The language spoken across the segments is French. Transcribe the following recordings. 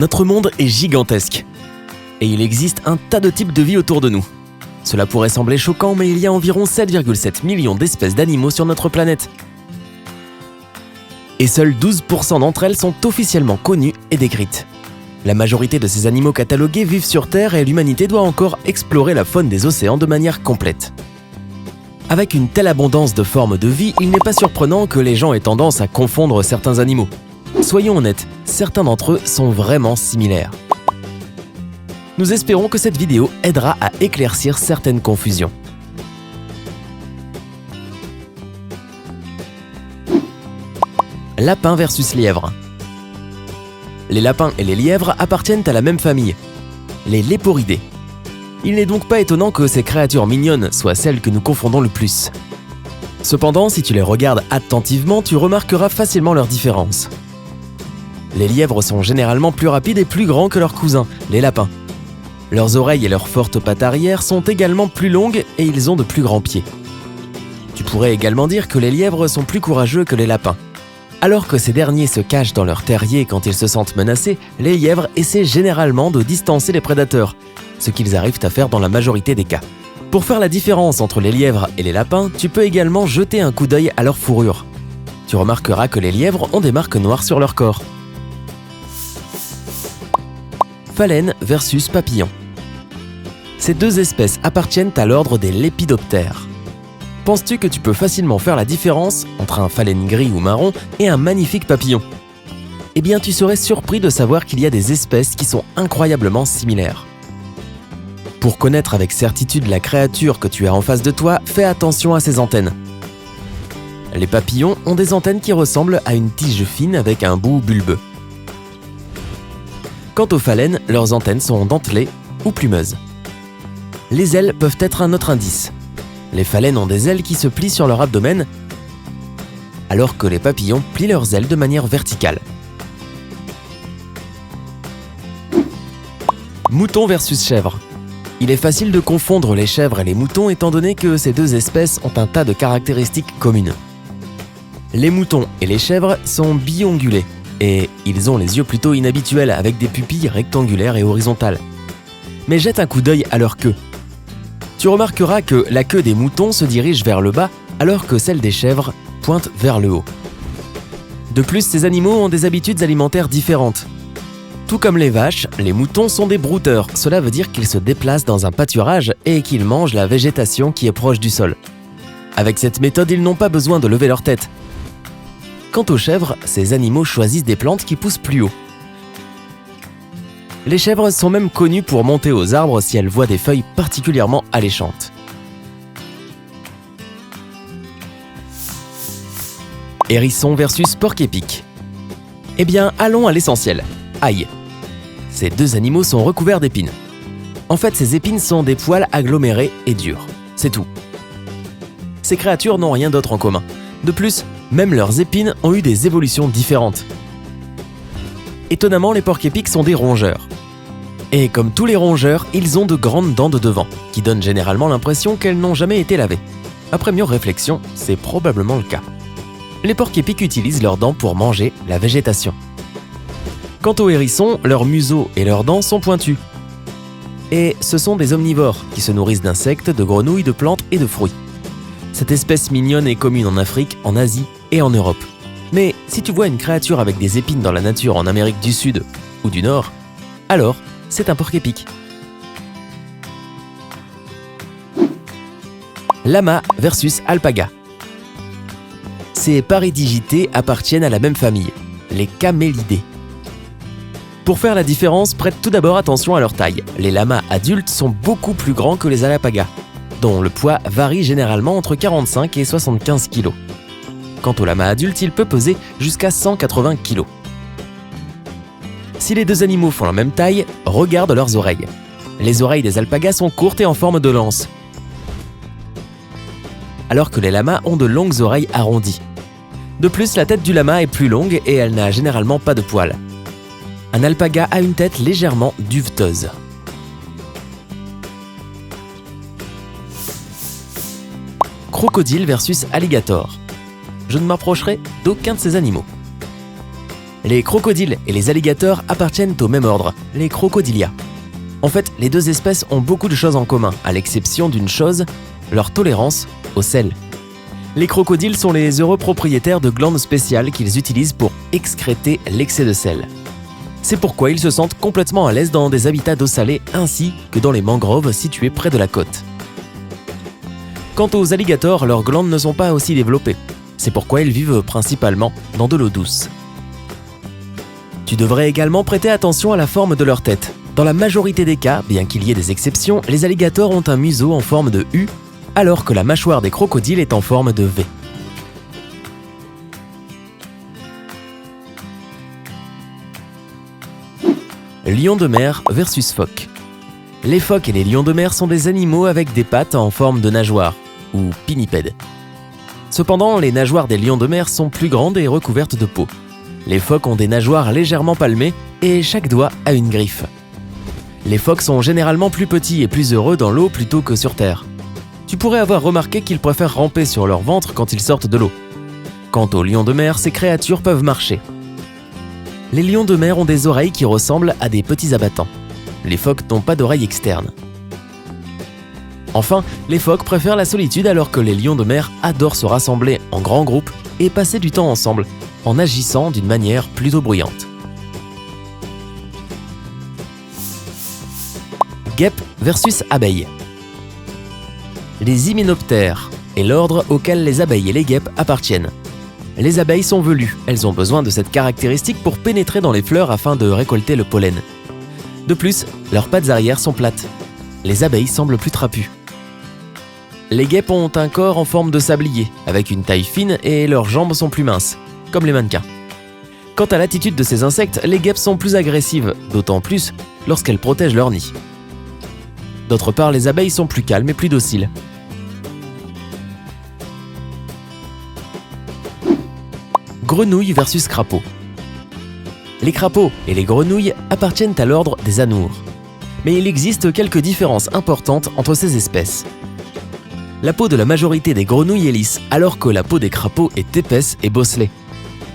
Notre monde est gigantesque. Et il existe un tas de types de vie autour de nous. Cela pourrait sembler choquant, mais il y a environ 7,7 millions d'espèces d'animaux sur notre planète. Et seuls 12% d'entre elles sont officiellement connues et décrites. La majorité de ces animaux catalogués vivent sur Terre et l'humanité doit encore explorer la faune des océans de manière complète. Avec une telle abondance de formes de vie, il n'est pas surprenant que les gens aient tendance à confondre certains animaux. Soyons honnêtes, certains d'entre eux sont vraiment similaires. Nous espérons que cette vidéo aidera à éclaircir certaines confusions. Lapin versus lièvre. Les lapins et les lièvres appartiennent à la même famille, les Léporidés. Il n'est donc pas étonnant que ces créatures mignonnes soient celles que nous confondons le plus. Cependant, si tu les regardes attentivement, tu remarqueras facilement leurs différences. Les lièvres sont généralement plus rapides et plus grands que leurs cousins, les lapins. Leurs oreilles et leurs fortes pattes arrière sont également plus longues et ils ont de plus grands pieds. Tu pourrais également dire que les lièvres sont plus courageux que les lapins. Alors que ces derniers se cachent dans leur terrier quand ils se sentent menacés, les lièvres essaient généralement de distancer les prédateurs, ce qu'ils arrivent à faire dans la majorité des cas. Pour faire la différence entre les lièvres et les lapins, tu peux également jeter un coup d'œil à leur fourrure. Tu remarqueras que les lièvres ont des marques noires sur leur corps. Phalène versus papillon. Ces deux espèces appartiennent à l'ordre des lépidoptères. Penses-tu que tu peux facilement faire la différence entre un phalène gris ou marron et un magnifique papillon? Eh bien, tu serais surpris de savoir qu'il y a des espèces qui sont incroyablement similaires. Pour connaître avec certitude la créature que tu as en face de toi, fais attention à ses antennes. Les papillons ont des antennes qui ressemblent à une tige fine avec un bout bulbeux. Quant aux phalènes, leurs antennes sont dentelées ou plumeuses. Les ailes peuvent être un autre indice. Les phalènes ont des ailes qui se plient sur leur abdomen, alors que les papillons plient leurs ailes de manière verticale. Mouton versus chèvre. Il est facile de confondre les chèvres et les moutons étant donné que ces deux espèces ont un tas de caractéristiques communes. Les moutons et les chèvres sont biongulés et ils ont les yeux plutôt inhabituels avec des pupilles rectangulaires et horizontales. Mais jette un coup d'œil à leur queue. Tu remarqueras que la queue des moutons se dirige vers le bas alors que celle des chèvres pointe vers le haut. De plus, ces animaux ont des habitudes alimentaires différentes. Tout comme les vaches, les moutons sont des brouteurs. Cela veut dire qu'ils se déplacent dans un pâturage et qu'ils mangent la végétation qui est proche du sol. Avec cette méthode, ils n'ont pas besoin de lever leur tête. Quant aux chèvres, ces animaux choisissent des plantes qui poussent plus haut. Les chèvres sont même connues pour monter aux arbres si elles voient des feuilles particulièrement alléchantes. Hérisson versus porc-épic. Eh bien, allons à l'essentiel. Aïe. Ces deux animaux sont recouverts d'épines. En fait, ces épines sont des poils agglomérés et durs. C'est tout. Ces créatures n'ont rien d'autre en commun. De plus, même leurs épines ont eu des évolutions différentes. Étonnamment, les porcs-épics sont des rongeurs. Et comme tous les rongeurs, ils ont de grandes dents de devant, qui donnent généralement l'impression qu'elles n'ont jamais été lavées. Après mûre réflexion, c'est probablement le cas. Les porcs-épics utilisent leurs dents pour manger la végétation. Quant aux hérissons, leurs museaux et leurs dents sont pointus. Et ce sont des omnivores qui se nourrissent d'insectes, de grenouilles, de plantes et de fruits. Cette espèce mignonne est commune en Afrique, en Asie et en Europe. Mais si tu vois une créature avec des épines dans la nature en Amérique du Sud ou du Nord, alors c'est un porc-épic. Lama versus alpaga. Ces Paridigitae appartiennent à la même famille, les Camélidés. Pour faire la différence, prête tout d'abord attention à leur taille. Les lamas adultes sont beaucoup plus grands que les alpagas, dont le poids varie généralement entre 45 et 75 kg. Quant au lama adulte, il peut peser jusqu'à 180 kg. Si les deux animaux font la même taille, regarde leurs oreilles. Les oreilles des alpagas sont courtes et en forme de lance, alors que les lamas ont de longues oreilles arrondies. De plus, la tête du lama est plus longue et elle n'a généralement pas de poils. Un alpaga a une tête légèrement duveteuse. Crocodile versus alligator. Je ne m'approcherai d'aucun de ces animaux. Les crocodiles et les alligators appartiennent au même ordre, les Crocodilia. En fait, les deux espèces ont beaucoup de choses en commun, à l'exception d'une chose, leur tolérance au sel. Les crocodiles sont les heureux propriétaires de glandes spéciales qu'ils utilisent pour excréter l'excès de sel. C'est pourquoi ils se sentent complètement à l'aise dans des habitats d'eau salée ainsi que dans les mangroves situées près de la côte. Quant aux alligators, leurs glandes ne sont pas aussi développées. C'est pourquoi ils vivent principalement dans de l'eau douce. Tu devrais également prêter attention à la forme de leur tête. Dans la majorité des cas, bien qu'il y ait des exceptions, les alligators ont un museau en forme de U, alors que la mâchoire des crocodiles est en forme de V. Lions de mer versus phoques. Les phoques et les lions de mer sont des animaux avec des pattes en forme de nageoire, ou pinnipèdes. Cependant, les nageoires des lions de mer sont plus grandes et recouvertes de peau. Les phoques ont des nageoires légèrement palmées et chaque doigt a une griffe. Les phoques sont généralement plus petits et plus heureux dans l'eau plutôt que sur terre. Tu pourrais avoir remarqué qu'ils préfèrent ramper sur leur ventre quand ils sortent de l'eau. Quant aux lions de mer, ces créatures peuvent marcher. Les lions de mer ont des oreilles qui ressemblent à des petits abattants. Les phoques n'ont pas d'oreilles externes. Enfin, les phoques préfèrent la solitude alors que les lions de mer adorent se rassembler en grands groupes et passer du temps ensemble, en agissant d'une manière plutôt bruyante. Guêpes versus abeilles. Les hyménoptères est l'ordre auquel les abeilles et les guêpes appartiennent. Les abeilles sont velues, elles ont besoin de cette caractéristique pour pénétrer dans les fleurs afin de récolter le pollen. De plus, leurs pattes arrière sont plates. Les abeilles semblent plus trapues. Les guêpes ont un corps en forme de sablier, avec une taille fine et leurs jambes sont plus minces, comme les mannequins. Quant à l'attitude de ces insectes, les guêpes sont plus agressives, d'autant plus lorsqu'elles protègent leur nid. D'autre part, les abeilles sont plus calmes et plus dociles. Grenouilles versus crapauds. Les crapauds et les grenouilles appartiennent à l'ordre des anoures. Mais il existe quelques différences importantes entre ces espèces. La peau de la majorité des grenouilles est lisse, alors que la peau des crapauds est épaisse et bosselée.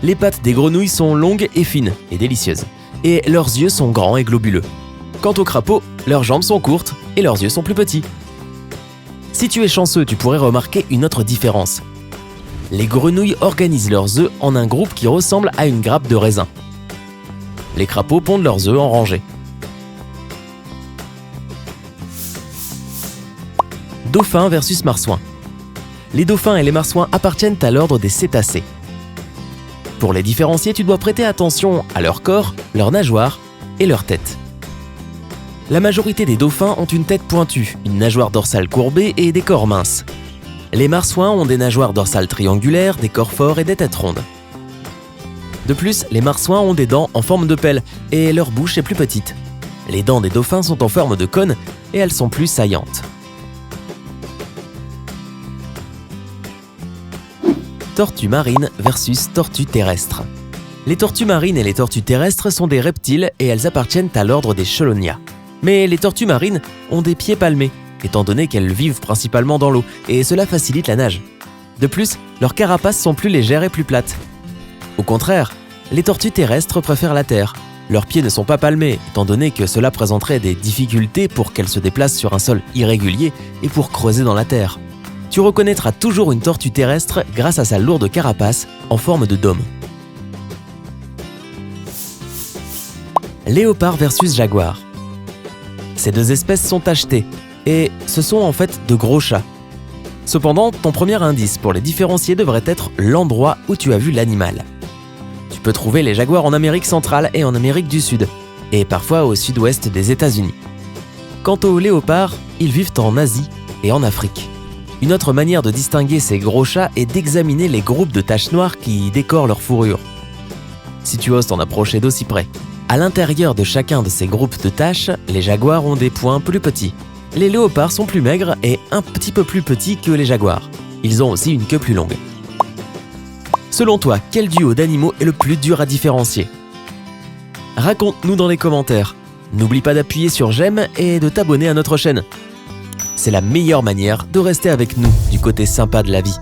Les pattes des grenouilles sont longues et fines et délicieuses, et leurs yeux sont grands et globuleux. Quant aux crapauds, leurs jambes sont courtes et leurs yeux sont plus petits. Si tu es chanceux, tu pourrais remarquer une autre différence. Les grenouilles organisent leurs œufs en un groupe qui ressemble à une grappe de raisin. Les crapauds pondent leurs œufs en rangée. Dauphins versus marsouins. Les dauphins et les marsouins appartiennent à l'ordre des cétacés. Pour les différencier, tu dois prêter attention à leur corps, leurs nageoires et leur tête. La majorité des dauphins ont une tête pointue, une nageoire dorsale courbée et des corps minces. Les marsouins ont des nageoires dorsales triangulaires, des corps forts et des têtes rondes. De plus, les marsouins ont des dents en forme de pelle et leur bouche est plus petite. Les dents des dauphins sont en forme de cône et elles sont plus saillantes. Tortues marines versus tortues terrestres. Les tortues marines et les tortues terrestres sont des reptiles et elles appartiennent à l'ordre des Chelonia. Mais les tortues marines ont des pieds palmés, étant donné qu'elles vivent principalement dans l'eau, et cela facilite la nage. De plus, leurs carapaces sont plus légères et plus plates. Au contraire, les tortues terrestres préfèrent la terre. Leurs pieds ne sont pas palmés, étant donné que cela présenterait des difficultés pour qu'elles se déplacent sur un sol irrégulier et pour creuser dans la terre. Tu reconnaîtras toujours une tortue terrestre grâce à sa lourde carapace en forme de dôme. Léopard versus jaguar. Ces deux espèces sont achetées et ce sont en fait de gros chats. Cependant, ton premier indice pour les différencier devrait être l'endroit où tu as vu l'animal. Tu peux trouver les jaguars en Amérique centrale et en Amérique du Sud, et parfois au sud-ouest des États-Unis. Quant aux léopards, ils vivent en Asie et en Afrique. Une autre manière de distinguer ces gros chats est d'examiner les groupes de taches noires qui décorent leur fourrure. Si tu oses t'en approcher d'aussi près, à l'intérieur de chacun de ces groupes de taches, les jaguars ont des points plus petits. Les léopards sont plus maigres et un petit peu plus petits que les jaguars. Ils ont aussi une queue plus longue. Selon toi, quel duo d'animaux est le plus dur à différencier? Raconte-nous dans les commentaires. N'oublie pas d'appuyer sur j'aime et de t'abonner à notre chaîne. C'est la meilleure manière de rester avec nous du côté sympa de la vie.